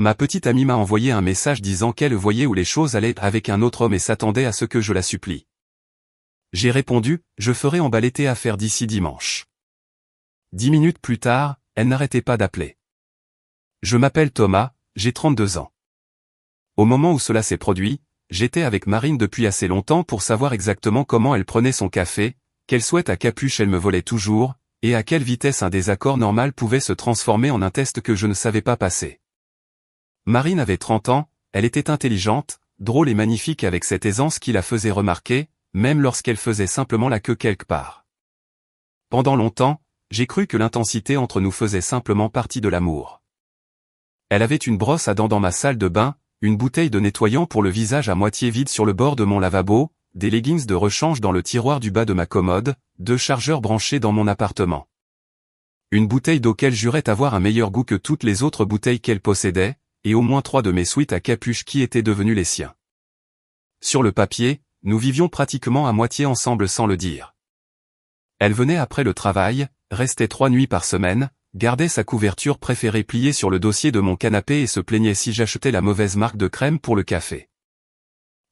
Ma petite amie m'a envoyé un message disant qu'elle voyait où les choses allaient avec un autre homme et s'attendait à ce que je la supplie. J'ai répondu, je ferai emballer tes affaires d'ici dimanche. 10 minutes plus tard, elle n'arrêtait pas d'appeler. Je m'appelle Thomas, j'ai 32 ans. Au moment où cela s'est produit, j'étais avec Marine depuis assez longtemps pour savoir exactement comment elle prenait son café, quelle souhaite à capuche elle me volait toujours, et à quelle vitesse un désaccord normal pouvait se transformer en un test que je ne savais pas passer. Marine avait 30 ans, elle était intelligente, drôle et magnifique avec cette aisance qui la faisait remarquer, même lorsqu'elle faisait simplement la queue quelque part. Pendant longtemps, j'ai cru que l'intensité entre nous faisait simplement partie de l'amour. Elle avait une brosse à dents dans ma salle de bain, une bouteille de nettoyant pour le visage à moitié vide sur le bord de mon lavabo, des leggings de rechange dans le tiroir du bas de ma commode, 2 chargeurs branchés dans mon appartement. Une bouteille d'eau qu'elle jurait avoir un meilleur goût que toutes les autres bouteilles qu'elle possédait, et au moins 3 de mes sweats à capuche qui étaient devenus les siens. Sur le papier, nous vivions pratiquement à moitié ensemble sans le dire. Elle venait après le travail, restait 3 nuits par semaine, gardait sa couverture préférée pliée sur le dossier de mon canapé et se plaignait si j'achetais la mauvaise marque de crème pour le café.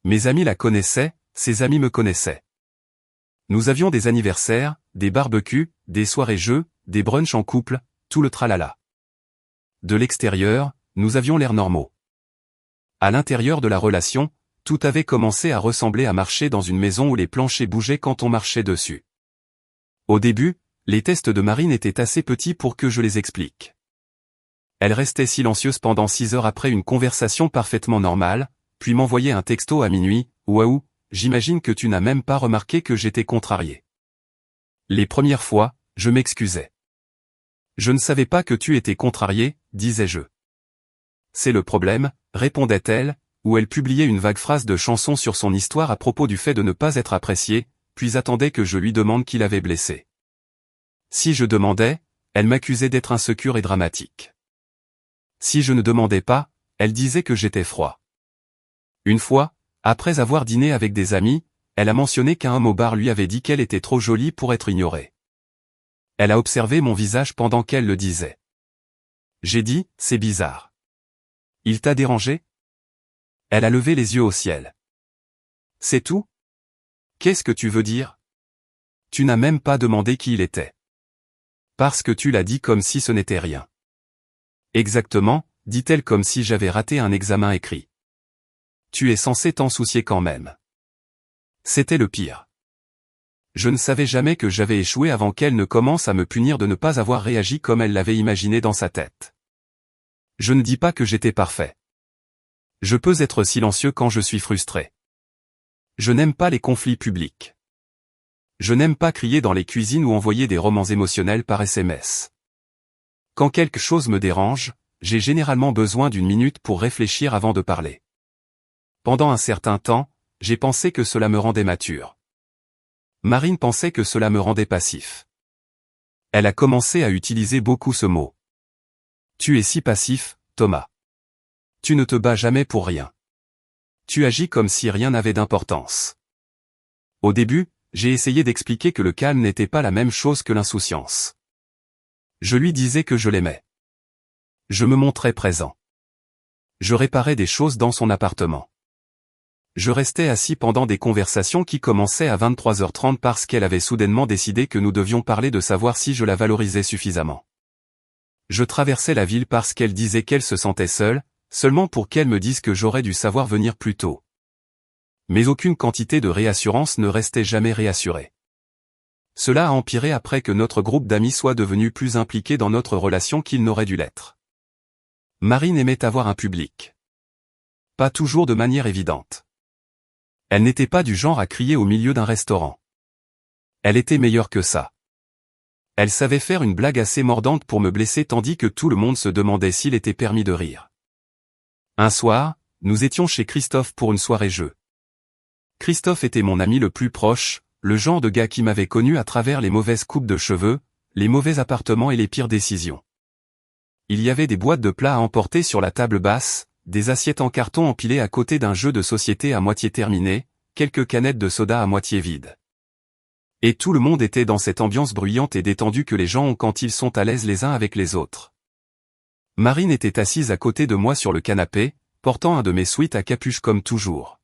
Mes amis la connaissaient, ses amis me connaissaient. Nous avions des anniversaires, des barbecues, des soirées jeux, des brunchs en couple, tout le tralala. De l'extérieur, nous avions l'air normaux. À l'intérieur de la relation, tout avait commencé à ressembler à marcher dans une maison où les planchers bougeaient quand on marchait dessus. Au début, les tests de Marine étaient assez petits pour que je les explique. Elle restait silencieuse pendant 6 heures après une conversation parfaitement normale, puis m'envoyait un texto à minuit, « Waouh, j'imagine que tu n'as même pas remarqué que j'étais contrarié. » Les premières fois, je m'excusais. « Je ne savais pas que tu étais contrarié, » disais-je. « C'est le problème, » répondait-elle, ou elle publiait une vague phrase de chanson sur son histoire à propos du fait de ne pas être apprécié, puis attendait que je lui demande qui l'avait blessé. Si je demandais, elle m'accusait d'être insécure et dramatique. Si je ne demandais pas, elle disait que j'étais froid. Une fois, après avoir dîné avec des amis, elle a mentionné qu'un homme au bar lui avait dit qu'elle était trop jolie pour être ignorée. Elle a observé mon visage pendant qu'elle le disait. J'ai dit, c'est bizarre. Il t'a dérangé? Elle a levé les yeux au ciel. C'est tout? Qu'est-ce que tu veux dire? Tu n'as même pas demandé qui il était. Parce que tu l'as dit comme si ce n'était rien. Exactement, dit-elle comme si j'avais raté un examen écrit. Tu es censé t'en soucier quand même. C'était le pire. Je ne savais jamais que j'avais échoué avant qu'elle ne commence à me punir de ne pas avoir réagi comme elle l'avait imaginé dans sa tête. Je ne dis pas que j'étais parfait. Je peux être silencieux quand je suis frustré. Je n'aime pas les conflits publics. Je n'aime pas crier dans les cuisines ou envoyer des romans émotionnels par SMS. Quand quelque chose me dérange, j'ai généralement besoin d'une minute pour réfléchir avant de parler. Pendant un certain temps, j'ai pensé que cela me rendait mature. Marine pensait que cela me rendait passif. Elle a commencé à utiliser beaucoup ce mot. Tu es si passif, Thomas. Tu ne te bats jamais pour rien. Tu agis comme si rien n'avait d'importance. Au début, j'ai essayé d'expliquer que le calme n'était pas la même chose que l'insouciance. Je lui disais que je l'aimais. Je me montrais présent. Je réparais des choses dans son appartement. Je restais assis pendant des conversations qui commençaient à 23h30 parce qu'elle avait soudainement décidé que nous devions parler de savoir si je la valorisais suffisamment. Je traversais la ville parce qu'elle disait qu'elle se sentait seule, seulement pour qu'elle me dise que j'aurais dû savoir venir plus tôt. Mais aucune quantité de réassurance ne restait jamais réassurée. Cela a empiré après que notre groupe d'amis soit devenu plus impliqué dans notre relation qu'il n'aurait dû l'être. Marine aimait avoir un public. Pas toujours de manière évidente. Elle n'était pas du genre à crier au milieu d'un restaurant. Elle était meilleure que ça. Elle savait faire une blague assez mordante pour me blesser tandis que tout le monde se demandait s'il était permis de rire. Un soir, nous étions chez Christophe pour une soirée jeu. Christophe était mon ami le plus proche, le genre de gars qui m'avait connu à travers les mauvaises coupes de cheveux, les mauvais appartements et les pires décisions. Il y avait des boîtes de plats à emporter sur la table basse, des assiettes en carton empilées à côté d'un jeu de société à moitié terminé, quelques canettes de soda à moitié vides. Et tout le monde était dans cette ambiance bruyante et détendue que les gens ont quand ils sont à l'aise les uns avec les autres. Marine était assise à côté de moi sur le canapé, portant un de mes sweats à capuche comme toujours.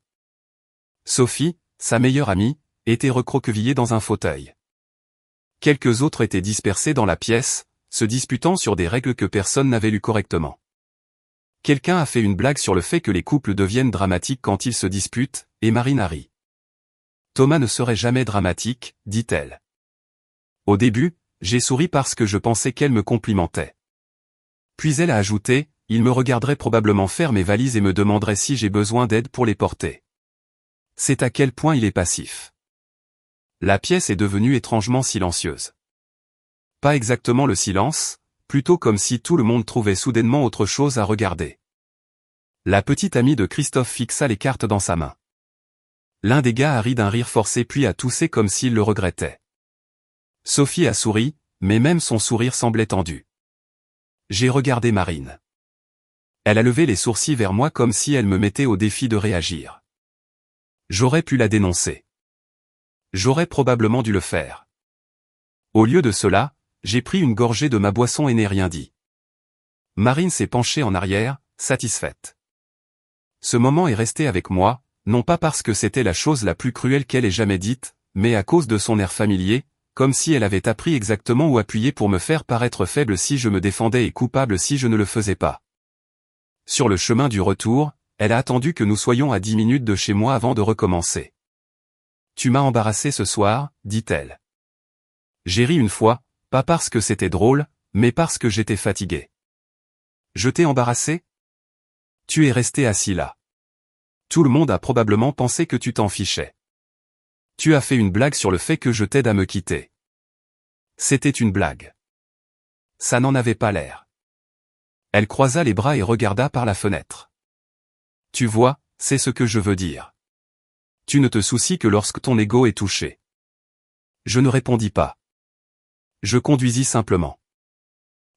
Sophie, sa meilleure amie, était recroquevillée dans un fauteuil. Quelques autres étaient dispersés dans la pièce, se disputant sur des règles que personne n'avait lues correctement. Quelqu'un a fait une blague sur le fait que les couples deviennent dramatiques quand ils se disputent, et Marine a ri. Thomas ne serait jamais dramatique, dit-elle. Au début, j'ai souri parce que je pensais qu'elle me complimentait. Puis elle a ajouté, il me regarderait probablement faire mes valises et me demanderait si j'ai besoin d'aide pour les porter. C'est à quel point il est passif. La pièce est devenue étrangement silencieuse. Pas exactement le silence, plutôt comme si tout le monde trouvait soudainement autre chose à regarder. La petite amie de Christophe fixa les cartes dans sa main. L'un des gars a ri d'un rire forcé puis a toussé comme s'il le regrettait. Sophie a souri, mais même son sourire semblait tendu. J'ai regardé Marine. Elle a levé les sourcils vers moi comme si elle me mettait au défi de réagir. J'aurais pu la dénoncer. J'aurais probablement dû le faire. Au lieu de cela, j'ai pris une gorgée de ma boisson et n'ai rien dit. Marine s'est penchée en arrière, satisfaite. Ce moment est resté avec moi, non pas parce que c'était la chose la plus cruelle qu'elle ait jamais dite, mais à cause de son air familier, comme si elle avait appris exactement où appuyer pour me faire paraître faible si je me défendais et coupable si je ne le faisais pas. Sur le chemin du retour, elle a attendu que nous soyons à 10 minutes de chez moi avant de recommencer. « Tu m'as embarrassé ce soir », dit-elle. J'ai ri une fois, pas parce que c'était drôle, mais parce que j'étais fatigué. « Je t'ai embarrassé ? Tu es resté assis là. Tout le monde a probablement pensé que tu t'en fichais. Tu as fait une blague sur le fait que je t'aide à me quitter. C'était une blague. Ça n'en avait pas l'air. Elle croisa les bras et regarda par la fenêtre. Tu vois, c'est ce que je veux dire. Tu ne te soucies que lorsque ton ego est touché. Je ne répondis pas. Je conduisis simplement.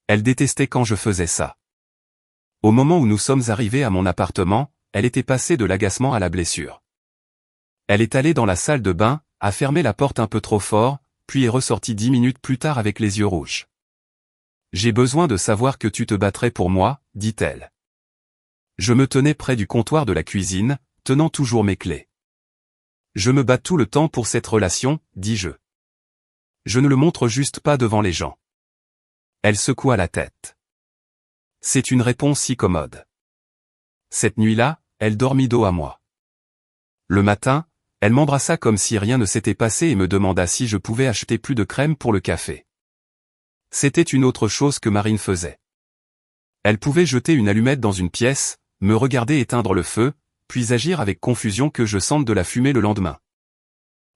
Elle détestait quand je faisais ça. Au moment où nous sommes arrivés à mon appartement, elle était passée de l'agacement à la blessure. Elle est allée dans la salle de bain, a fermé la porte un peu trop fort, puis est ressortie 10 minutes plus tard avec les yeux rouges. J'ai besoin de savoir que tu te battrais pour moi, dit-elle. Je me tenais près du comptoir de la cuisine, tenant toujours mes clés. Je me bats tout le temps pour cette relation, dis-je. Je ne le montre juste pas devant les gens. Elle secoua la tête. C'est une réponse si commode. Cette nuit-là, elle dormit dos à moi. Le matin, elle m'embrassa comme si rien ne s'était passé et me demanda si je pouvais acheter plus de crème pour le café. C'était une autre chose que Marine faisait. Elle pouvait jeter une allumette dans une pièce, me regarder éteindre le feu, puis agir avec confusion que je sente de la fumée le lendemain.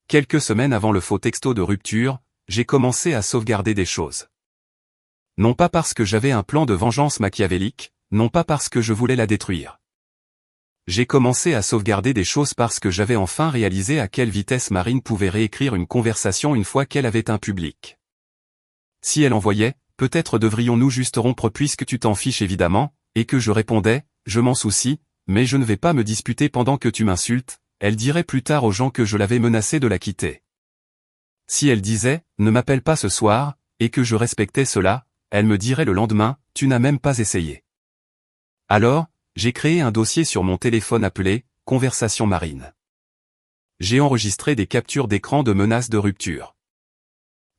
Quelques semaines avant le faux texto de rupture, j'ai commencé à sauvegarder des choses. Non pas parce que j'avais un plan de vengeance machiavélique, non pas parce que je voulais la détruire. J'ai commencé à sauvegarder des choses parce que j'avais enfin réalisé à quelle vitesse Marine pouvait réécrire une conversation une fois qu'elle avait un public. Si elle envoyait, peut-être devrions-nous juste rompre puisque tu t'en fiches évidemment, et que je répondais, je m'en soucie, mais je ne vais pas me disputer pendant que tu m'insultes, elle dirait plus tard aux gens que je l'avais menacée de la quitter. Si elle disait, ne m'appelle pas ce soir, et que je respectais cela, elle me dirait le lendemain, tu n'as même pas essayé. Alors, j'ai créé un dossier sur mon téléphone appelé « Conversation Marine ». J'ai enregistré des captures d'écran de menaces de rupture.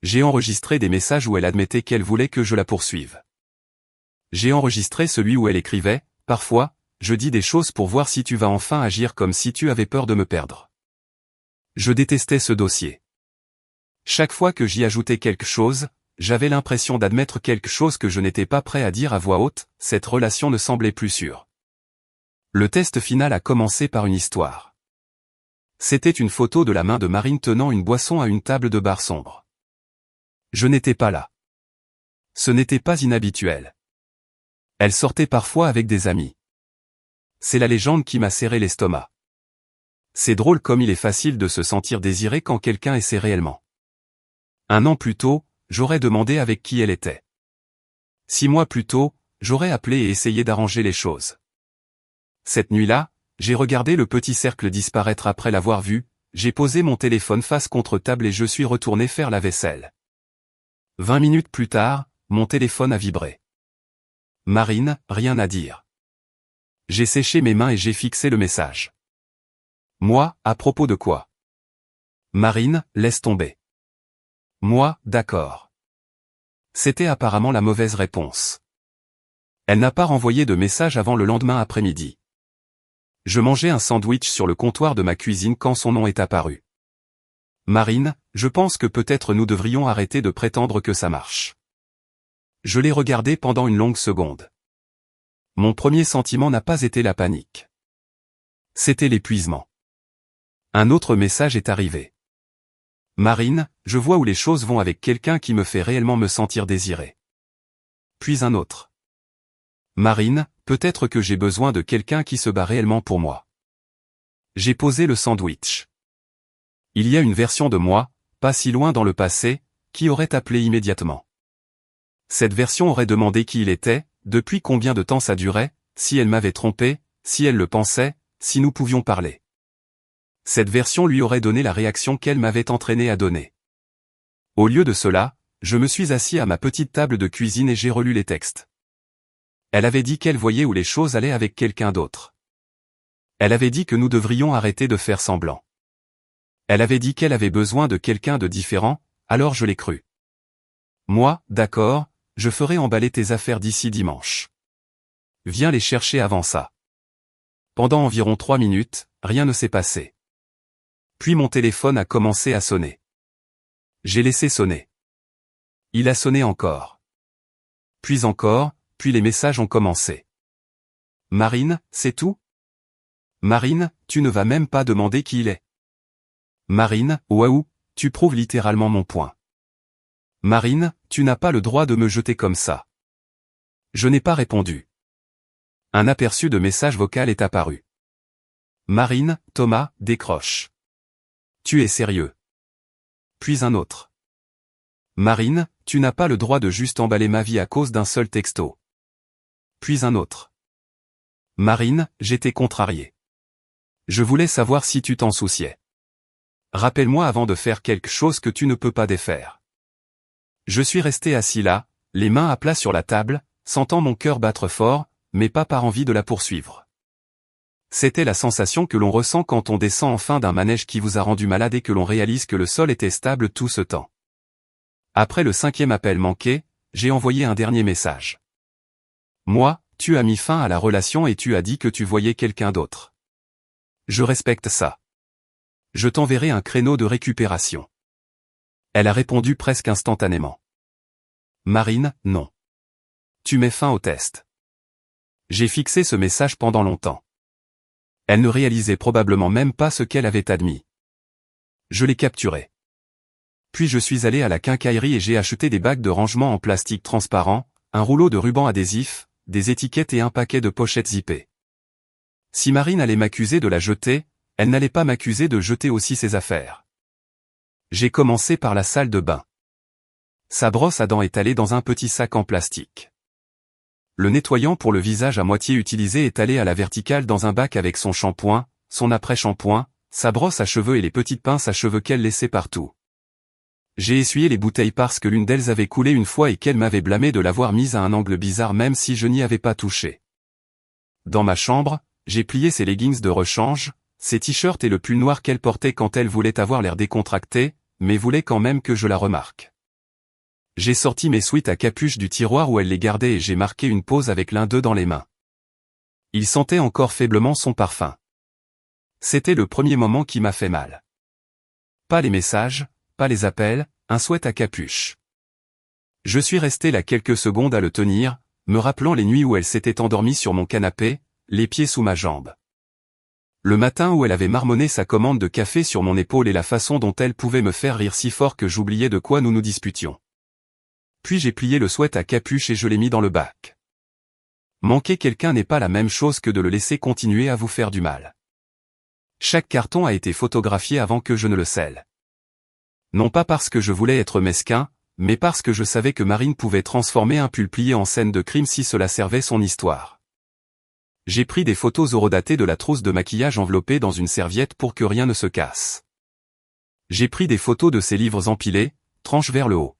J'ai enregistré des messages où elle admettait qu'elle voulait que je la poursuive. J'ai enregistré celui où elle écrivait « Parfois, je dis des choses pour voir si tu vas enfin agir comme si tu avais peur de me perdre ». Je détestais ce dossier. Chaque fois que j'y ajoutais quelque chose, j'avais l'impression d'admettre quelque chose que je n'étais pas prêt à dire à voix haute, cette relation ne semblait plus sûre. Le test final a commencé par une histoire. C'était une photo de la main de Marine tenant une boisson à une table de bar sombre. Je n'étais pas là. Ce n'était pas inhabituel. Elle sortait parfois avec des amis. C'est la légende qui m'a serré l'estomac. C'est drôle comme il est facile de se sentir désiré quand quelqu'un essaie réellement. 1 an plus tôt, j'aurais demandé avec qui elle était. 6 mois plus tôt, j'aurais appelé et essayé d'arranger les choses. Cette nuit-là, j'ai regardé le petit cercle disparaître après l'avoir vu, j'ai posé mon téléphone face contre table et je suis retourné faire la vaisselle. 20 minutes plus tard, mon téléphone a vibré. Marine, rien à dire. J'ai séché mes mains et j'ai fixé le message. Moi, à propos de quoi? Marine, laisse tomber. Moi, d'accord. C'était apparemment la mauvaise réponse. Elle n'a pas renvoyé de message avant le lendemain après-midi. Je mangeais un sandwich sur le comptoir de ma cuisine quand son nom est apparu. Marine, je pense que peut-être nous devrions arrêter de prétendre que ça marche. Je l'ai regardé pendant une longue seconde. Mon premier sentiment n'a pas été la panique. C'était l'épuisement. Un autre message est arrivé. Marine, je vois où les choses vont avec quelqu'un qui me fait réellement me sentir désiré. Puis un autre. Marine, peut-être que j'ai besoin de quelqu'un qui se bat réellement pour moi. J'ai posé le sandwich. Il y a une version de moi, pas si loin dans le passé, qui aurait appelé immédiatement. Cette version aurait demandé qui il était, depuis combien de temps ça durait, si elle m'avait trompé, si elle le pensait, si nous pouvions parler. Cette version lui aurait donné la réaction qu'elle m'avait entraîné à donner. Au lieu de cela, je me suis assis à ma petite table de cuisine et j'ai relu les textes. Elle avait dit qu'elle voyait où les choses allaient avec quelqu'un d'autre. Elle avait dit que nous devrions arrêter de faire semblant. Elle avait dit qu'elle avait besoin de quelqu'un de différent, alors je l'ai cru. Moi, d'accord, je ferai emballer tes affaires d'ici dimanche. Viens les chercher avant ça. Pendant environ 3 minutes, rien ne s'est passé. Puis mon téléphone a commencé à sonner. J'ai laissé sonner. Il a sonné encore. Puis encore, puis les messages ont commencé. Marine, c'est tout? Marine, tu ne vas même pas demander qui il est. Marine, waouh, tu prouves littéralement mon point. Marine, tu n'as pas le droit de me jeter comme ça. Je n'ai pas répondu. Un aperçu de message vocal est apparu. Marine, Thomas, décroche. Tu es sérieux? Puis un autre. Marine, tu n'as pas le droit de juste emballer ma vie à cause d'un seul texto. Puis un autre. Marine, j'étais contrarié. Je voulais savoir si tu t'en souciais. Rappelle-moi avant de faire quelque chose que tu ne peux pas défaire. Je suis resté assis là, les mains à plat sur la table, sentant mon cœur battre fort, mais pas par envie de la poursuivre. C'était la sensation que l'on ressent quand on descend enfin d'un manège qui vous a rendu malade et que l'on réalise que le sol était stable tout ce temps. Après le 5e appel manqué, j'ai envoyé un dernier message. Moi, tu as mis fin à la relation et tu as dit que tu voyais quelqu'un d'autre. Je respecte ça. Je t'enverrai un créneau de récupération. Elle a répondu presque instantanément. Marine, non. Tu mets fin au test. J'ai fixé ce message pendant longtemps. Elle ne réalisait probablement même pas ce qu'elle avait admis. Je l'ai capturé. Puis je suis allé à la quincaillerie et j'ai acheté des bacs de rangement en plastique transparent, un rouleau de ruban adhésif, des étiquettes et un paquet de pochettes zippées. Si Marine allait m'accuser de la jeter, elle n'allait pas m'accuser de jeter aussi ses affaires. J'ai commencé par la salle de bain. Sa brosse à dents est allée dans un petit sac en plastique. Le nettoyant pour le visage à moitié utilisé est allé à la verticale dans un bac avec son shampoing, son après-shampoing, sa brosse à cheveux et les petites pinces à cheveux qu'elle laissait partout. J'ai essuyé les bouteilles parce que l'une d'elles avait coulé une fois et qu'elle m'avait blâmé de l'avoir mise à un angle bizarre même si je n'y avais pas touché. Dans ma chambre, j'ai plié ses leggings de rechange, ses t-shirts et le pull noir qu'elle portait quand elle voulait avoir l'air décontractée, mais voulait quand même que je la remarque. J'ai sorti mes sweats à capuche du tiroir où elle les gardait et j'ai marqué une pause avec l'un d'eux dans les mains. Il sentait encore faiblement son parfum. C'était le premier moment qui m'a fait mal. Pas les messages, pas les appels, un sweat à capuche. Je suis resté là quelques secondes à le tenir, me rappelant les nuits où elle s'était endormie sur mon canapé, les pieds sous ma jambe. Le matin où elle avait marmonné sa commande de café sur mon épaule et la façon dont elle pouvait me faire rire si fort que j'oubliais de quoi nous nous disputions. Puis j'ai plié le sweat à capuche et je l'ai mis dans le bac. Manquer quelqu'un n'est pas la même chose que de le laisser continuer à vous faire du mal. Chaque carton a été photographié avant que je ne le scelle. Non pas parce que je voulais être mesquin, mais parce que je savais que Marine pouvait transformer un pull plié en scène de crime si cela servait son histoire. J'ai pris des photos horodatées de la trousse de maquillage enveloppée dans une serviette pour que rien ne se casse. J'ai pris des photos de ses livres empilés, tranches vers le haut.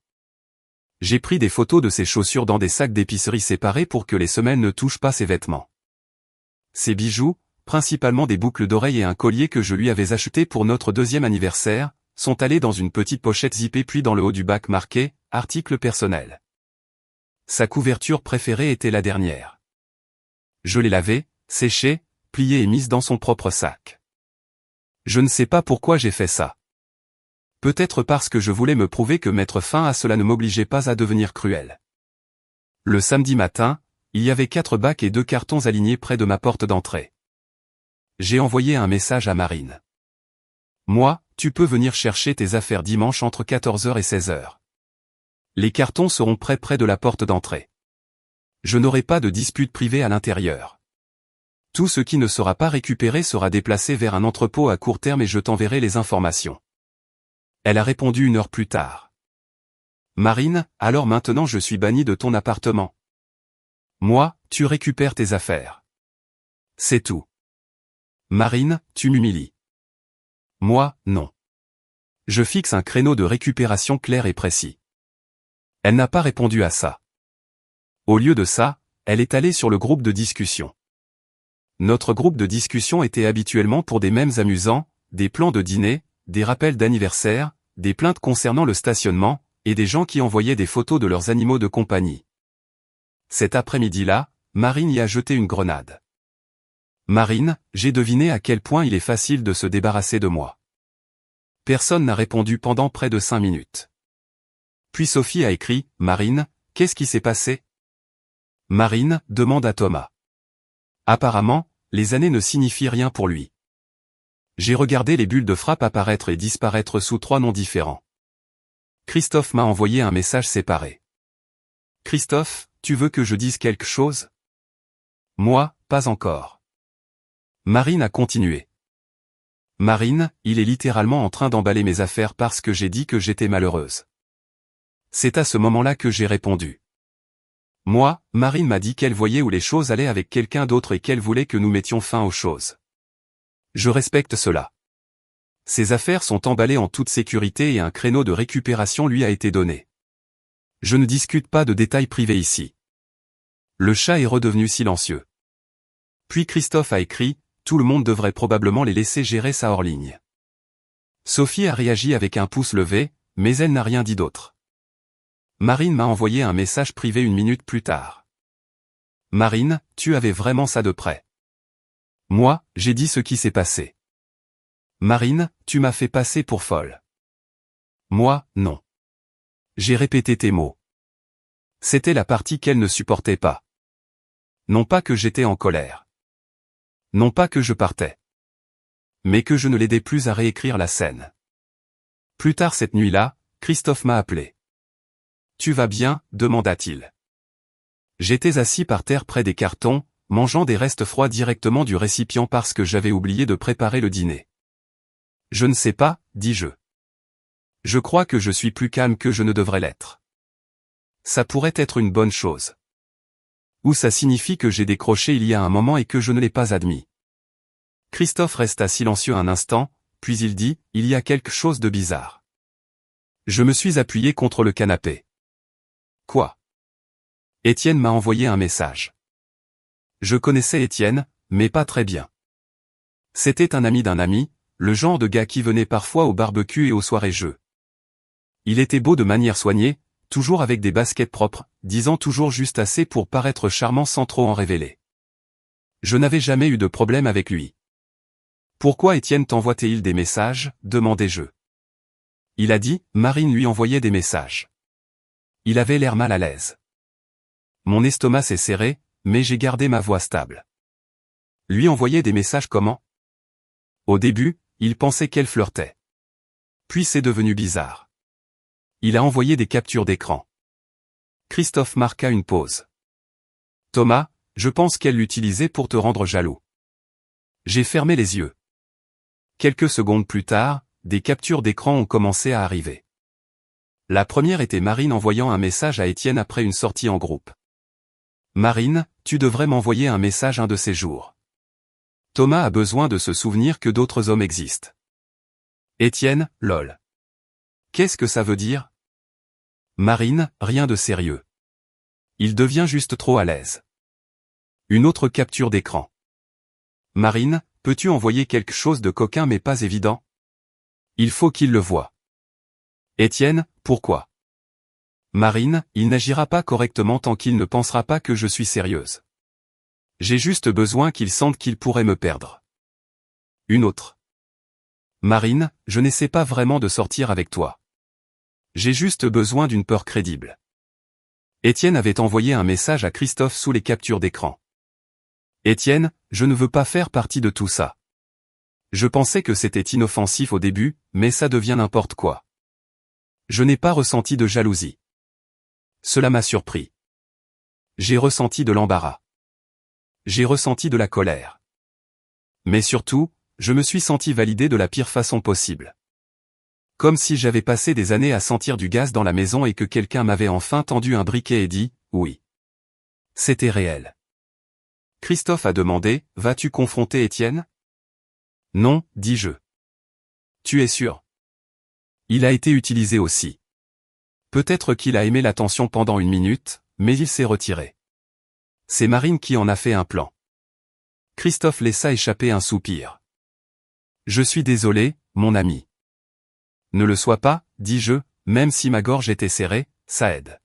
J'ai pris des photos de ses chaussures dans des sacs d'épicerie séparés pour que les semelles ne touchent pas ses vêtements. Ses bijoux, principalement des boucles d'oreilles et un collier que je lui avais acheté pour notre 2e anniversaire, sont allés dans une petite pochette zippée puis dans le haut du bac marqué « Article personnel ». Sa couverture préférée était la dernière. Je l'ai lavée, séchée, pliée et mise dans son propre sac. Je ne sais pas pourquoi j'ai fait ça. Peut-être parce que je voulais me prouver que mettre fin à cela ne m'obligeait pas à devenir cruel. Le samedi matin, il y avait 4 bacs et 2 cartons alignés près de ma porte d'entrée. J'ai envoyé un message à Marine. Moi, tu peux venir chercher tes affaires dimanche entre 14h et 16h. Les cartons seront près de la porte d'entrée. Je n'aurai pas de dispute privée à l'intérieur. Tout ce qui ne sera pas récupéré sera déplacé vers un entrepôt à court terme et je t'enverrai les informations. Elle a répondu 1 heure plus tard. Marine, alors maintenant je suis banni de ton appartement. Moi, tu récupères tes affaires. C'est tout. Marine, tu m'humilies. Moi, non. Je fixe un créneau de récupération clair et précis. Elle n'a pas répondu à ça. Au lieu de ça, elle est allée sur le groupe de discussion. Notre groupe de discussion était habituellement pour des mèmes amusants, des plans de dîner, des rappels d'anniversaire, des plaintes concernant le stationnement, et des gens qui envoyaient des photos de leurs animaux de compagnie. Cet après-midi-là, Marine y a jeté une grenade. Marine, j'ai deviné à quel point il est facile de se débarrasser de moi. Personne n'a répondu pendant près de 5 minutes. Puis Sophie a écrit, Marine, qu'est-ce qui s'est passé? Marine, demande à Thomas. Apparemment, les années ne signifient rien pour lui. J'ai regardé les bulles de frappe apparaître et disparaître sous 3 noms différents. Christophe m'a envoyé un message séparé. Christophe, tu veux que je dise quelque chose? Moi, pas encore. Marine a continué. Marine, il est littéralement en train d'emballer mes affaires parce que j'ai dit que j'étais malheureuse. C'est à ce moment-là que j'ai répondu. Moi, Marine m'a dit qu'elle voyait où les choses allaient avec quelqu'un d'autre et qu'elle voulait que nous mettions fin aux choses. Je respecte cela. Ses affaires sont emballées en toute sécurité et un créneau de récupération lui a été donné. Je ne discute pas de détails privés ici. Le chat est redevenu silencieux. Puis Christophe a écrit, tout le monde devrait probablement les laisser gérer ça hors ligne. Sophie a réagi avec un pouce levé, mais elle n'a rien dit d'autre. Marine m'a envoyé un message privé 1 minute plus tard. Marine, tu avais vraiment ça de près. Moi, j'ai dit ce qui s'est passé. Marine, tu m'as fait passer pour folle. Moi, non. J'ai répété tes mots. C'était la partie qu'elle ne supportait pas. Non pas que j'étais en colère. Non pas que je partais. Mais que je ne l'aidais plus à réécrire la scène. Plus tard cette nuit-là, Christophe m'a appelé. Tu vas bien, demanda-t-il. J'étais assis par terre près des cartons, mangeant des restes froids directement du récipient parce que j'avais oublié de préparer le dîner. Je ne sais pas, dis-je. Je crois que je suis plus calme que je ne devrais l'être. Ça pourrait être une bonne chose. Ou ça signifie que j'ai décroché il y a un moment et que je ne l'ai pas admis. Christophe resta silencieux un instant, puis il dit, il y a quelque chose de bizarre. Je me suis appuyé contre le canapé. Quoi? Étienne m'a envoyé un message. Je connaissais Étienne, mais pas très bien. C'était un ami d'un ami, le genre de gars qui venait parfois au barbecue et aux soirées jeux. Il était beau de manière soignée, toujours avec des baskets propres, disant toujours juste assez pour paraître charmant sans trop en révéler. Je n'avais jamais eu de problème avec lui. Pourquoi Étienne t'envoie-t-il des messages, demandai-je. Il a dit, Marine lui envoyait des messages. Il avait l'air mal à l'aise. Mon estomac s'est serré, mais j'ai gardé ma voix stable. Lui envoyer des messages comment? Au début, il pensait qu'elle flirtait. Puis c'est devenu bizarre. Il a envoyé des captures d'écran. Christophe marqua une pause. Thomas, je pense qu'elle l'utilisait pour te rendre jaloux. J'ai fermé les yeux. Quelques secondes plus tard, des captures d'écran ont commencé à arriver. La première était Marine envoyant un message à Étienne après une sortie en groupe. Marine, tu devrais m'envoyer un message un de ces jours. Thomas a besoin de se souvenir que d'autres hommes existent. Étienne, lol. Qu'est-ce que ça veut dire? Marine, rien de sérieux. Il devient juste trop à l'aise. Une autre capture d'écran. Marine, peux-tu envoyer quelque chose de coquin mais pas évident? Il faut qu'il le voie. Étienne, pourquoi? Marine, il n'agira pas correctement tant qu'il ne pensera pas que je suis sérieuse. J'ai juste besoin qu'il sente qu'il pourrait me perdre. Une autre. Marine, je n'essaie pas vraiment de sortir avec toi. J'ai juste besoin d'une peur crédible. Étienne avait envoyé un message à Christophe sous les captures d'écran. Étienne, je ne veux pas faire partie de tout ça. Je pensais que c'était inoffensif au début, mais ça devient n'importe quoi. Je n'ai pas ressenti de jalousie. Cela m'a surpris. J'ai ressenti de l'embarras. J'ai ressenti de la colère. Mais surtout, je me suis senti validé de la pire façon possible. Comme si j'avais passé des années à sentir du gaz dans la maison et que quelqu'un m'avait enfin tendu un briquet et dit « oui ». C'était réel. Christophe a demandé « Vas-tu confronter Étienne ?» Non, dis-je. Tu es sûr? Il a été utilisé aussi. Peut-être qu'il a aimé l'attention pendant une minute, mais il s'est retiré. C'est Marine qui en a fait un plan. Christophe laissa échapper un soupir. Je suis désolé, mon ami. Ne le sois pas, dis-je, même si ma gorge était serrée, ça aide.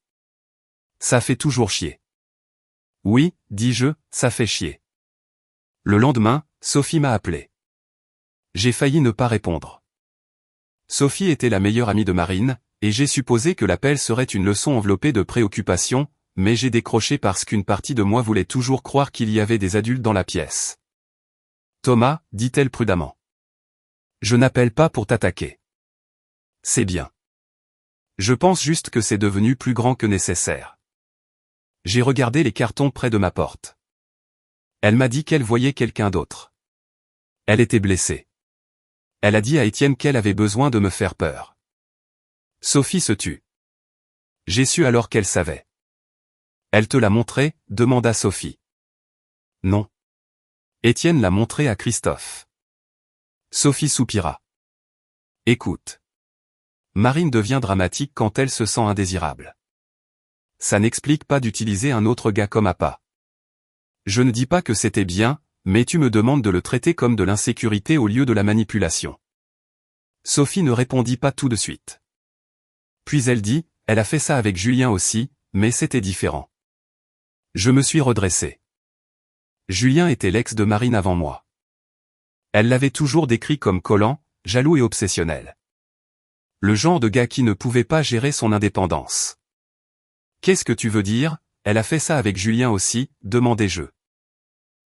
Ça fait toujours chier. Oui, dis-je, ça fait chier. Le lendemain, Sophie m'a appelé. J'ai failli ne pas répondre. Sophie était la meilleure amie de Marine, et j'ai supposé que l'appel serait une leçon enveloppée de préoccupations, mais j'ai décroché parce qu'une partie de moi voulait toujours croire qu'il y avait des adultes dans la pièce. Thomas, dit-elle prudemment. Je n'appelle pas pour t'attaquer. C'est bien. Je pense juste que c'est devenu plus grand que nécessaire. J'ai regardé les cartons près de ma porte. Elle m'a dit qu'elle voyait quelqu'un d'autre. Elle était blessée. Elle a dit à Étienne qu'elle avait besoin de me faire peur. Sophie se tut. J'ai su alors qu'elle savait. Elle te l'a montré, demanda Sophie. Non. Étienne l'a montré à Christophe. Sophie soupira. Écoute. Marine devient dramatique quand elle se sent indésirable. Ça n'explique pas d'utiliser un autre gars comme appât. Je ne dis pas que c'était bien, mais tu me demandes de le traiter comme de l'insécurité au lieu de la manipulation. Sophie ne répondit pas tout de suite. Puis elle dit, elle a fait ça avec Julien aussi, mais c'était différent. Je me suis redressé. Julien était l'ex de Marine avant moi. Elle l'avait toujours décrit comme collant, jaloux et obsessionnel. Le genre de gars qui ne pouvait pas gérer son indépendance. Qu'est-ce que tu veux dire, elle a fait ça avec Julien aussi, demandai-je.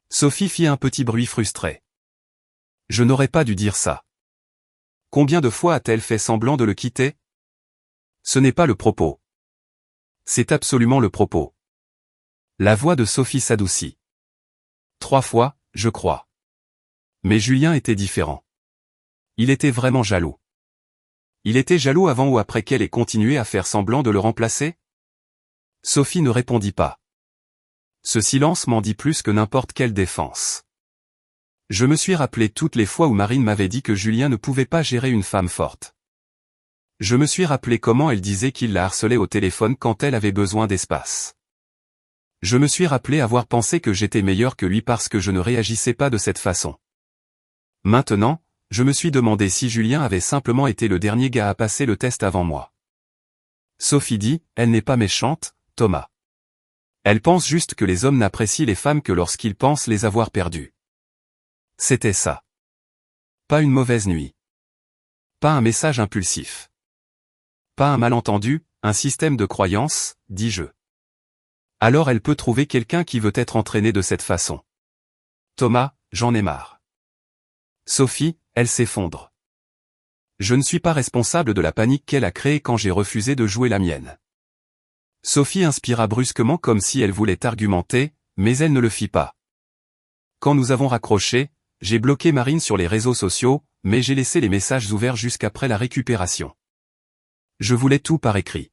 Sophie fit un petit bruit frustré. Je n'aurais pas dû dire ça. Combien de fois a-t-elle fait semblant de le quitter? Ce n'est pas le propos. C'est absolument le propos. La voix de Sophie s'adoucit. 3 fois, je crois. Mais Julien était différent. Il était vraiment jaloux. Il était jaloux avant ou après qu'elle ait continué à faire semblant de le remplacer? Sophie ne répondit pas. Ce silence m'en dit plus que n'importe quelle défense. Je me suis rappelé toutes les fois où Marine m'avait dit que Julien ne pouvait pas gérer une femme forte. Je me suis rappelé comment elle disait qu'il la harcelait au téléphone quand elle avait besoin d'espace. Je me suis rappelé avoir pensé que j'étais meilleur que lui parce que je ne réagissais pas de cette façon. Maintenant, je me suis demandé si Julien avait simplement été le dernier gars à passer le test avant moi. Sophie dit, elle n'est pas méchante, Thomas. Elle pense juste que les hommes n'apprécient les femmes que lorsqu'ils pensent les avoir perdues. C'était ça. Pas une mauvaise nuit. Pas un message impulsif. Pas un malentendu, un système de croyance, dis-je. Alors elle peut trouver quelqu'un qui veut être entraîné de cette façon. Thomas, j'en ai marre. Sophie, elle s'effondre. Je ne suis pas responsable de la panique qu'elle a créée quand j'ai refusé de jouer la mienne. Sophie inspira brusquement comme si elle voulait argumenter, mais elle ne le fit pas. Quand nous avons raccroché, j'ai bloqué Marine sur les réseaux sociaux, mais j'ai laissé les messages ouverts jusqu'après la récupération. Je voulais tout par écrit.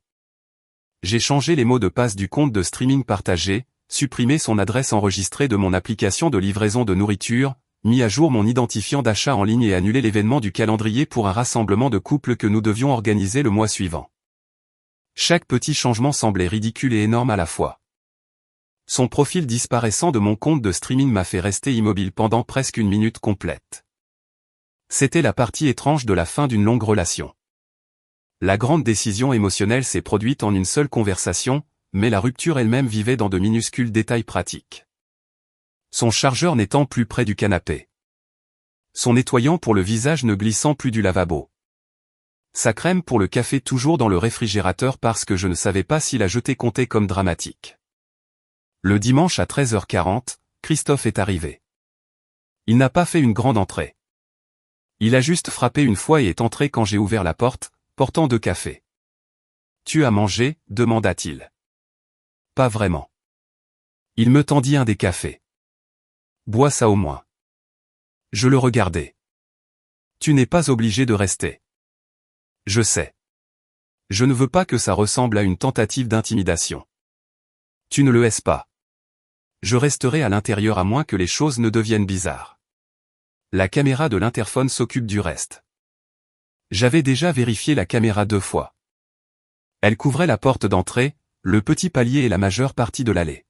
J'ai changé les mots de passe du compte de streaming partagé, supprimé son adresse enregistrée de mon application de livraison de nourriture, mis à jour mon identifiant d'achat en ligne et annulé l'événement du calendrier pour un rassemblement de couples que nous devions organiser le mois suivant. Chaque petit changement semblait ridicule et énorme à la fois. Son profil disparaissant de mon compte de streaming m'a fait rester immobile pendant presque une minute complète. C'était la partie étrange de la fin d'une longue relation. La grande décision émotionnelle s'est produite en une seule conversation, mais la rupture elle-même vivait dans de minuscules détails pratiques. Son chargeur n'étant plus près du canapé. Son nettoyant pour le visage ne glissant plus du lavabo. Sa crème pour le café toujours dans le réfrigérateur parce que je ne savais pas si la jeter comptait comme dramatique. Le dimanche à 13h40, Christophe est arrivé. Il n'a pas fait une grande entrée. Il a juste frappé une fois et est entré quand j'ai ouvert la porte, portant 2 cafés. « Tu as mangé ?» demanda-t-il. « Pas vraiment. » Il me tendit un des cafés. « Bois ça au moins. » Je le regardais. « Tu n'es pas obligé de rester. » Je sais. Je ne veux pas que ça ressemble à une tentative d'intimidation. Tu ne le es pas. Je resterai à l'intérieur à moins que les choses ne deviennent bizarres. La caméra de l'interphone s'occupe du reste. J'avais déjà vérifié la caméra 2 fois. Elle couvrait la porte d'entrée, le petit palier et la majeure partie de l'allée.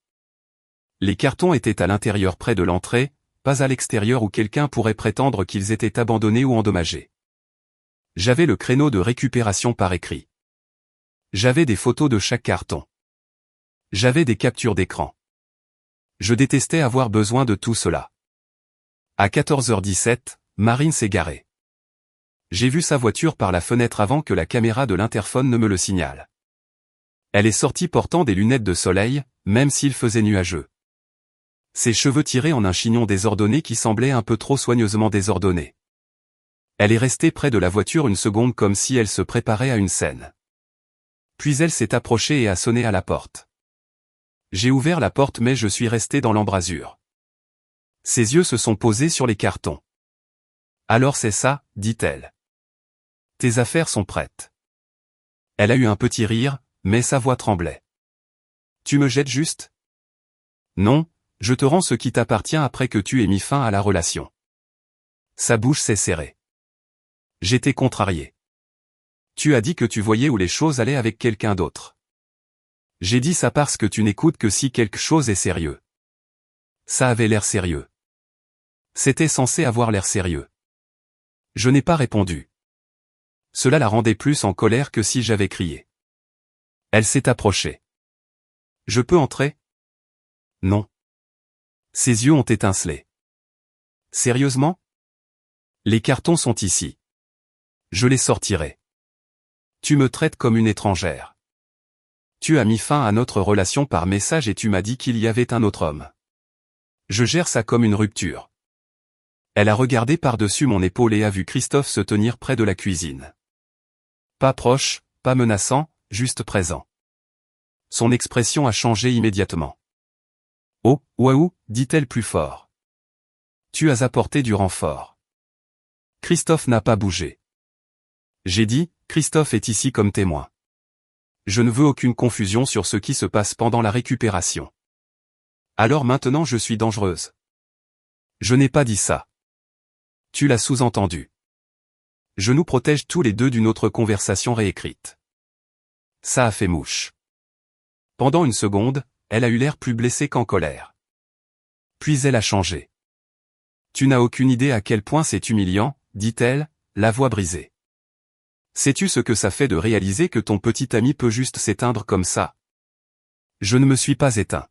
Les cartons étaient à l'intérieur près de l'entrée, pas à l'extérieur où quelqu'un pourrait prétendre qu'ils étaient abandonnés ou endommagés. J'avais le créneau de récupération par écrit. J'avais des photos de chaque carton. J'avais des captures d'écran. Je détestais avoir besoin de tout cela. À 14h17, Marine s'est garée. J'ai vu sa voiture par la fenêtre avant que la caméra de l'interphone ne me le signale. Elle est sortie portant des lunettes de soleil, même s'il faisait nuageux. Ses cheveux tirés en un chignon désordonné qui semblait un peu trop soigneusement désordonné. Elle est restée près de la voiture une seconde comme si elle se préparait à une scène. Puis elle s'est approchée et a sonné à la porte. J'ai ouvert la porte mais je suis resté dans l'embrasure. Ses yeux se sont posés sur les cartons. « Alors c'est ça » dit-elle. « Tes affaires sont prêtes. » Elle a eu un petit rire, mais sa voix tremblait. « Tu me jettes juste ? » « Non, je te rends ce qui t'appartient après que tu aies mis fin à la relation. » Sa bouche s'est serrée. J'étais contrarié. « Tu as dit que tu voyais où les choses allaient avec quelqu'un d'autre. » J'ai dit ça parce que tu n'écoutes que si quelque chose est sérieux. Ça avait l'air sérieux. C'était censé avoir l'air sérieux. Je n'ai pas répondu. Cela la rendait plus en colère que si j'avais crié. Elle s'est approchée. « Je peux entrer ? » Non. Ses yeux ont étincelé. « Sérieusement ? Les cartons sont ici. Je les sortirai. Tu me traites comme une étrangère. Tu as mis fin à notre relation par message et tu m'as dit qu'il y avait un autre homme. Je gère ça comme une rupture. » Elle a regardé par-dessus mon épaule et a vu Christophe se tenir près de la cuisine. Pas proche, pas menaçant, juste présent. Son expression a changé immédiatement. « Oh, waouh » dit-elle plus fort. « Tu as apporté du renfort. » Christophe n'a pas bougé. J'ai dit, Christophe est ici comme témoin. Je ne veux aucune confusion sur ce qui se passe pendant la récupération. Alors maintenant je suis dangereuse. Je n'ai pas dit ça. Tu l'as sous-entendu. Je nous protège tous les deux d'une autre conversation réécrite. Ça a fait mouche. Pendant une seconde, elle a eu l'air plus blessée qu'en colère. Puis elle a changé. Tu n'as aucune idée à quel point c'est humiliant, dit-elle, la voix brisée. Sais-tu ce que ça fait de réaliser que ton petit ami peut juste s'éteindre comme ça ? Je ne me suis pas éteint.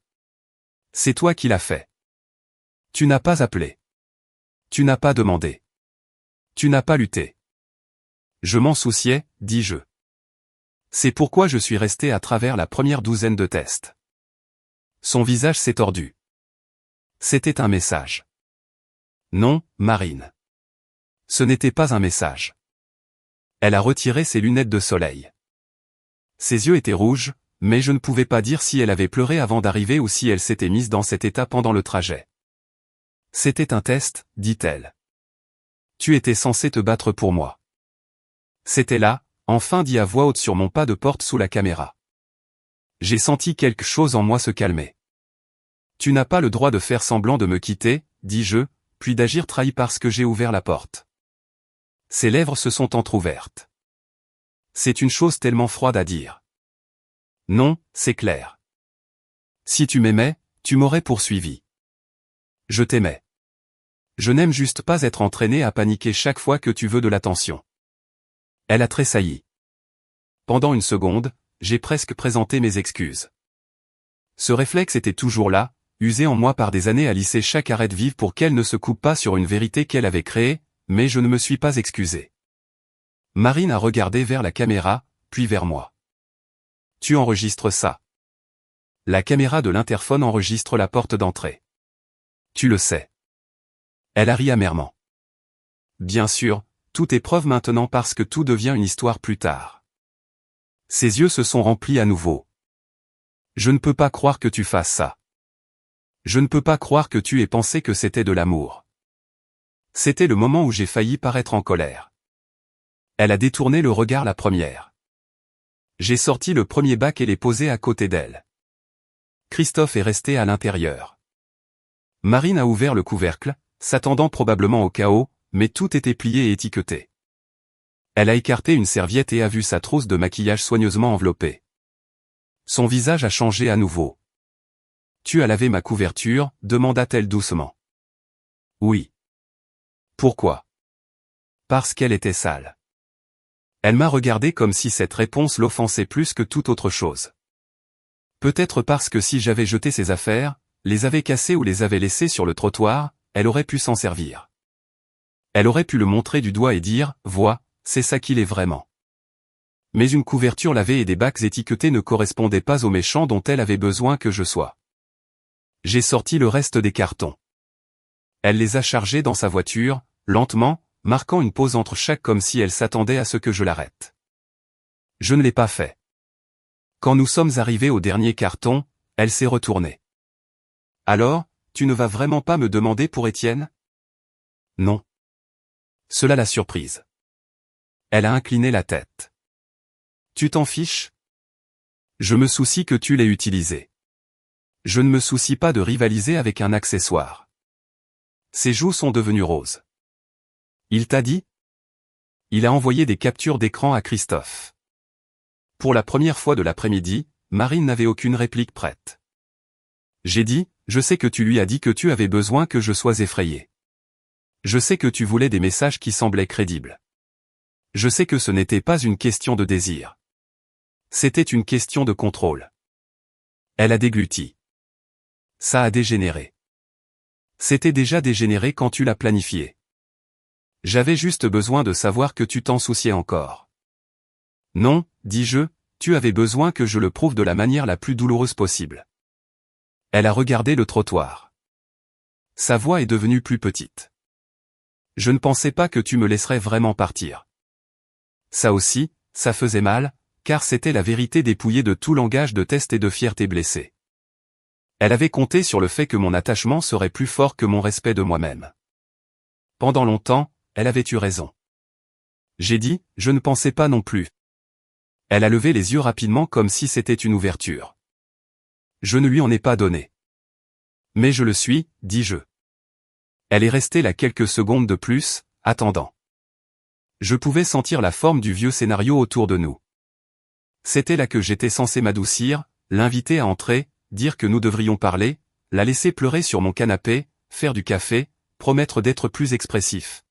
C'est toi qui l'as fait. Tu n'as pas appelé. Tu n'as pas demandé. Tu n'as pas lutté. Je m'en souciais, dis-je. C'est pourquoi je suis resté à travers la première douzaine de tests. Son visage s'est tordu. C'était un message. Non, Marine. Ce n'était pas un message. Elle a retiré ses lunettes de soleil. Ses yeux étaient rouges, mais je ne pouvais pas dire si elle avait pleuré avant d'arriver ou si elle s'était mise dans cet état pendant le trajet. C'était un test, dit-elle. Tu étais censé te battre pour moi. C'était là, enfin dit à voix haute sur mon pas de porte sous la caméra. J'ai senti quelque chose en moi se calmer. Tu n'as pas le droit de faire semblant de me quitter, dis-je, puis d'agir trahi parce que j'ai ouvert la porte. Ses lèvres se sont entr'ouvertes. C'est une chose tellement froide à dire. Non, c'est clair. Si tu m'aimais, tu m'aurais poursuivi. Je t'aimais. Je n'aime juste pas être entraîné à paniquer chaque fois que tu veux de l'attention. Elle a tressailli. Pendant une seconde, j'ai presque présenté mes excuses. Ce réflexe était toujours là, usé en moi par des années à lisser chaque arête vive pour qu'elle ne se coupe pas sur une vérité qu'elle avait créée, mais je ne me suis pas excusé. Marine a regardé vers la caméra, puis vers moi. Tu enregistres ça. La caméra de l'interphone enregistre la porte d'entrée. Tu le sais. Elle a ri amèrement. Bien sûr, tout est preuve maintenant parce que tout devient une histoire plus tard. Ses yeux se sont remplis à nouveau. Je ne peux pas croire que tu fasses ça. Je ne peux pas croire que tu aies pensé que c'était de l'amour. C'était le moment où j'ai failli paraître en colère. Elle a détourné le regard la première. J'ai sorti le premier bac et l'ai posé à côté d'elle. Christophe est resté à l'intérieur. Marine a ouvert le couvercle, s'attendant probablement au chaos, mais tout était plié et étiqueté. Elle a écarté une serviette et a vu sa trousse de maquillage soigneusement enveloppée. Son visage a changé à nouveau. « Tu as lavé ma couverture ?» demanda-t-elle doucement. « Oui. »« Pourquoi ?»« Parce qu'elle était sale. » Elle m'a regardé comme si cette réponse l'offensait plus que toute autre chose. Peut-être parce que si j'avais jeté ses affaires, les avais cassées ou les avais laissées sur le trottoir, elle aurait pu s'en servir. Elle aurait pu le montrer du doigt et dire « Vois, c'est ça qu'il est vraiment. » Mais une couverture lavée et des bacs étiquetés ne correspondaient pas au méchant dont elle avait besoin que je sois. J'ai sorti le reste des cartons. Elle les a chargés dans sa voiture, lentement, marquant une pause entre chaque comme si elle s'attendait à ce que je l'arrête. Je ne l'ai pas fait. Quand nous sommes arrivés au dernier carton, elle s'est retournée. « Alors, tu ne vas vraiment pas me demander pour Étienne ? » Non. Cela l'a surprise. Elle a incliné la tête. « Tu t'en fiches ? Je me soucie que tu l'aies utilisé. Je ne me soucie pas de rivaliser avec un accessoire. » Ses joues sont devenues roses. Il t'a dit ? Il a envoyé des captures d'écran à Christophe. Pour la première fois de l'après-midi, Marine n'avait aucune réplique prête. J'ai dit, je sais que tu lui as dit que tu avais besoin que je sois effrayé. Je sais que tu voulais des messages qui semblaient crédibles. Je sais que ce n'était pas une question de désir. C'était une question de contrôle. Elle a dégluti. Ça a dégénéré. C'était déjà dégénéré quand tu l'as planifié. J'avais juste besoin de savoir que tu t'en souciais encore. Non, dis-je, tu avais besoin que je le prouve de la manière la plus douloureuse possible. Elle a regardé le trottoir. Sa voix est devenue plus petite. Je ne pensais pas que tu me laisserais vraiment partir. Ça aussi, ça faisait mal, car c'était la vérité dépouillée de tout langage de test et de fierté blessée. Elle avait compté sur le fait que mon attachement serait plus fort que mon respect de moi-même. Pendant longtemps, elle avait eu raison. J'ai dit, je ne pensais pas non plus. Elle a levé les yeux rapidement comme si c'était une ouverture. Je ne lui en ai pas donné. Mais je le suis, dis-je. Elle est restée là quelques secondes de plus, attendant. Je pouvais sentir la forme du vieux scénario autour de nous. C'était là que j'étais censé m'adoucir, l'inviter à entrer, dire que nous devrions parler, la laisser pleurer sur mon canapé, faire du café, promettre d'être plus expressif.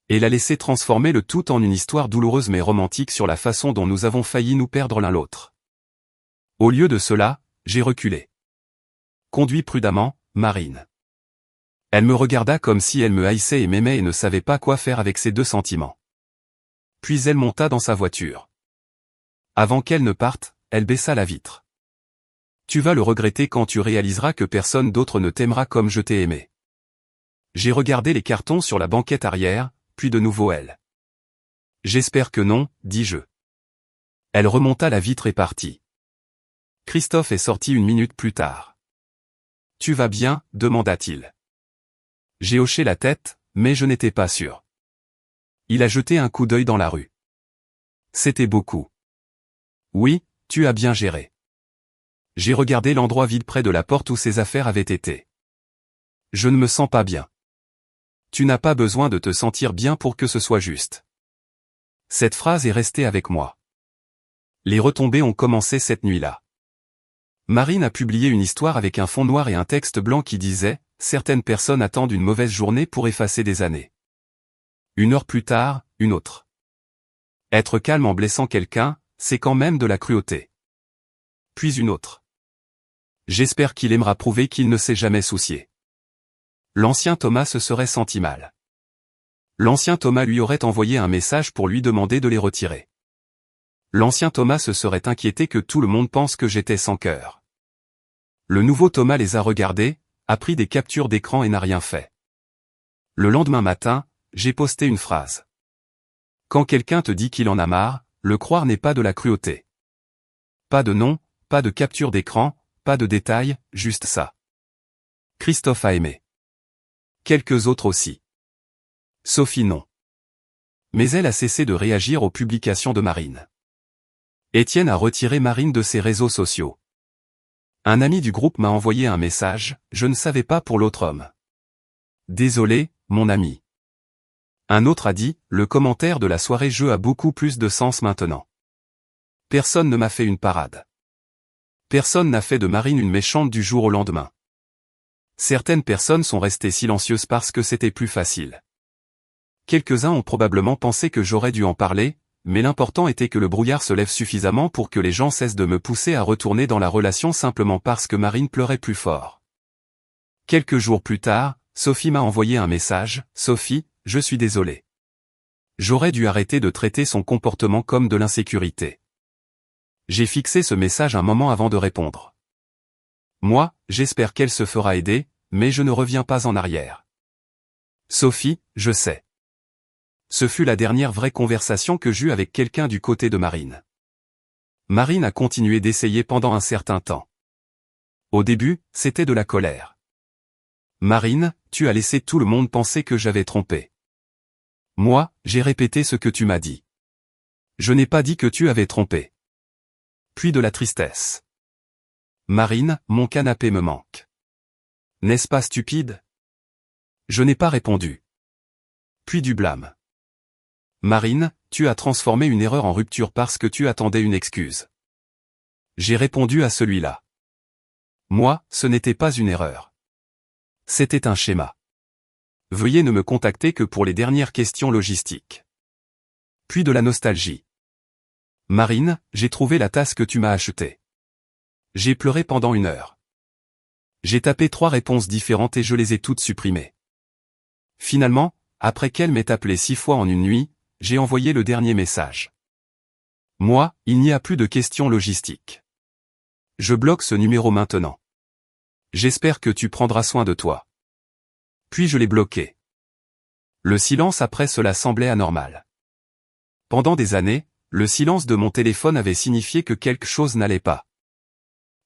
Et la laisser transformer le tout en une histoire douloureuse mais romantique sur la façon dont nous avons failli nous perdre l'un l'autre. Au lieu de cela, j'ai reculé. Conduis prudemment, Marine. Elle me regarda comme si elle me haïssait et m'aimait et ne savait pas quoi faire avec ces deux sentiments. Puis elle monta dans sa voiture. Avant qu'elle ne parte, elle baissa la vitre. Tu vas le regretter quand tu réaliseras que personne d'autre ne t'aimera comme je t'ai aimé. J'ai regardé les cartons sur la banquette arrière, puis de nouveau elle. J'espère que non, dis-je. Elle remonta la vitre et partit. Christophe est sorti une minute plus tard. Tu vas bien, demanda-t-il. J'ai hoché la tête, mais je n'étais pas sûr. Il a jeté un coup d'œil dans la rue. C'était beaucoup. Oui, tu as bien géré. J'ai regardé l'endroit vide près de la porte où ses affaires avaient été. Je ne me sens pas bien. Tu n'as pas besoin de te sentir bien pour que ce soit juste. Cette phrase est restée avec moi. Les retombées ont commencé cette nuit-là. Marine a publié une histoire avec un fond noir et un texte blanc qui disait « Certaines personnes attendent une mauvaise journée pour effacer des années. » 1 heure plus tard, une autre. Être calme en blessant quelqu'un, c'est quand même de la cruauté. Puis une autre. J'espère qu'il aimera prouver qu'il ne s'est jamais soucié. L'ancien Thomas se serait senti mal. L'ancien Thomas lui aurait envoyé un message pour lui demander de les retirer. L'ancien Thomas se serait inquiété que tout le monde pense que j'étais sans cœur. Le nouveau Thomas les a regardés, a pris des captures d'écran et n'a rien fait. Le lendemain matin, j'ai posté une phrase. Quand quelqu'un te dit qu'il en a marre, le croire n'est pas de la cruauté. Pas de nom, pas de capture d'écran, pas de détails, juste ça. Christophe a aimé. Quelques autres aussi. Sophie non. Mais elle a cessé de réagir aux publications de Marine. Étienne a retiré Marine de ses réseaux sociaux. Un ami du groupe m'a envoyé un message, je ne savais pas pour l'autre homme. Désolé, mon ami. Un autre a dit, le commentaire de la soirée jeu a beaucoup plus de sens maintenant. Personne ne m'a fait une parade. Personne n'a fait de Marine une méchante du jour au lendemain. Certaines personnes sont restées silencieuses parce que c'était plus facile. Quelques-uns ont probablement pensé que j'aurais dû en parler, mais l'important était que le brouillard se lève suffisamment pour que les gens cessent de me pousser à retourner dans la relation simplement parce que Marine pleurait plus fort. Quelques jours plus tard, Sophie m'a envoyé un message, « Sophie, je suis désolée. J'aurais dû arrêter de traiter son comportement comme de l'insécurité. » J'ai fixé ce message un moment avant de répondre. Moi, j'espère qu'elle se fera aider, mais je ne reviens pas en arrière. Sophie, je sais. Ce fut la dernière vraie conversation que j'eus avec quelqu'un du côté de Marine. Marine a continué d'essayer pendant un certain temps. Au début, c'était de la colère. Marine, tu as laissé tout le monde penser que j'avais trompé. Moi, j'ai répété ce que tu m'as dit. Je n'ai pas dit que tu avais trompé. Puis de la tristesse. Marine, mon canapé me manque. N'est-ce pas stupide? Je n'ai pas répondu. Puis du blâme. Marine, tu as transformé une erreur en rupture parce que tu attendais une excuse. J'ai répondu à celui-là. Moi, ce n'était pas une erreur. C'était un schéma. Veuillez ne me contacter que pour les dernières questions logistiques. Puis de la nostalgie. Marine, j'ai trouvé la tasse que tu m'as achetée. J'ai pleuré pendant 1 heure. J'ai tapé 3 réponses différentes et je les ai toutes supprimées. Finalement, après qu'elle m'ait appelé 6 fois en une nuit, j'ai envoyé le dernier message. Moi, il n'y a plus de questions logistiques. Je bloque ce numéro maintenant. J'espère que tu prendras soin de toi. Puis je l'ai bloqué. Le silence après cela semblait anormal. Pendant des années, le silence de mon téléphone avait signifié que quelque chose n'allait pas.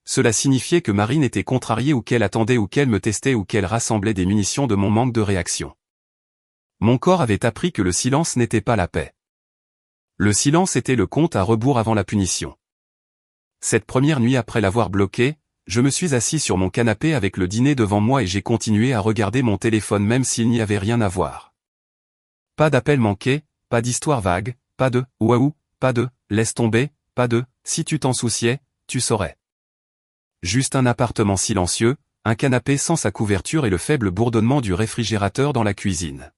Cela signifiait que Marine était contrariée ou qu'elle attendait ou qu'elle me testait ou qu'elle rassemblait des munitions de mon manque de réaction. Mon corps avait appris que le silence n'était pas la paix. Le silence était le compte à rebours avant la punition. Cette première nuit après l'avoir bloqué, je me suis assis sur mon canapé avec le dîner devant moi et j'ai continué à regarder mon téléphone même s'il n'y avait rien à voir. Pas d'appel manqué, pas d'histoire vague, pas de « waouh », pas de « laisse tomber », pas de « si tu t'en souciais, tu saurais ». Juste un appartement silencieux, un canapé sans sa couverture et le faible bourdonnement du réfrigérateur dans la cuisine.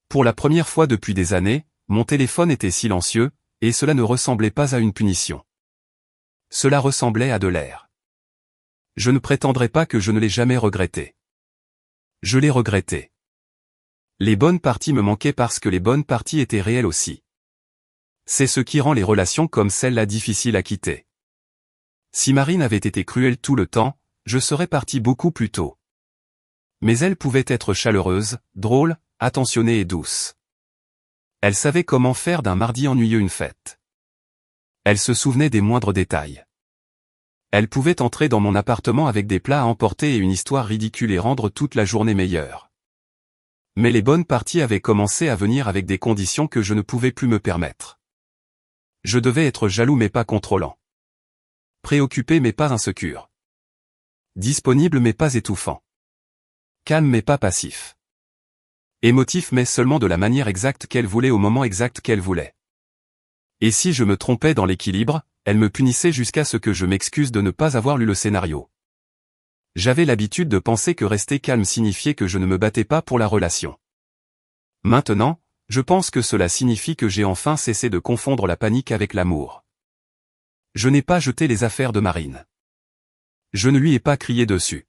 Pour la première fois depuis des années, mon téléphone était silencieux, et cela ne ressemblait pas à une punition. Cela ressemblait à de l'air. Je ne prétendrai pas que je ne l'ai jamais regretté. Je l'ai regretté. Les bonnes parties me manquaient parce que les bonnes parties étaient réelles aussi. C'est ce qui rend les relations comme celle-là difficiles à quitter. Si Marine avait été cruelle tout le temps, je serais parti beaucoup plus tôt. Mais elle pouvait être chaleureuse, drôle, attentionnée et douce. Elle savait comment faire d'un mardi ennuyeux une fête. Elle se souvenait des moindres détails. Elle pouvait entrer dans mon appartement avec des plats à emporter et une histoire ridicule et rendre toute la journée meilleure. Mais les bonnes parties avaient commencé à venir avec des conditions que je ne pouvais plus me permettre. Je devais être jaloux mais pas contrôlant. Préoccupé mais pas insécure. Disponible mais pas étouffant. Calme mais pas passif. Émotif mais seulement de la manière exacte qu'elle voulait au moment exact qu'elle voulait. Et si je me trompais dans l'équilibre, elle me punissait jusqu'à ce que je m'excuse de ne pas avoir lu le scénario. J'avais l'habitude de penser que rester calme signifiait que je ne me battais pas pour la relation. Maintenant, je pense que cela signifie que j'ai enfin cessé de confondre la panique avec l'amour. Je n'ai pas jeté les affaires de Marine. Je ne lui ai pas crié dessus.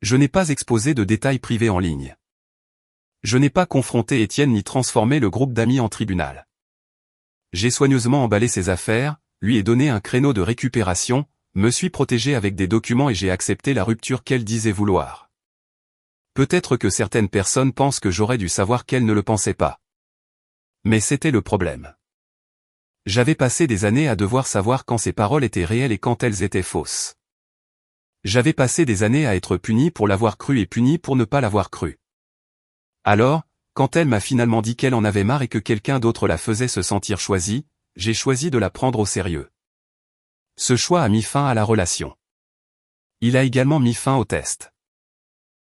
Je n'ai pas exposé de détails privés en ligne. Je n'ai pas confronté Étienne ni transformé le groupe d'amis en tribunal. J'ai soigneusement emballé ses affaires, lui ai donné un créneau de récupération, me suis protégé avec des documents et j'ai accepté la rupture qu'elle disait vouloir. Peut-être que certaines personnes pensent que j'aurais dû savoir qu'elle ne le pensait pas. Mais c'était le problème. J'avais passé des années à devoir savoir quand ses paroles étaient réelles et quand elles étaient fausses. J'avais passé des années à être puni pour l'avoir cru et puni pour ne pas l'avoir cru. Alors, quand elle m'a finalement dit qu'elle en avait marre et que quelqu'un d'autre la faisait se sentir choisie, j'ai choisi de la prendre au sérieux. Ce choix a mis fin à la relation. Il a également mis fin au test.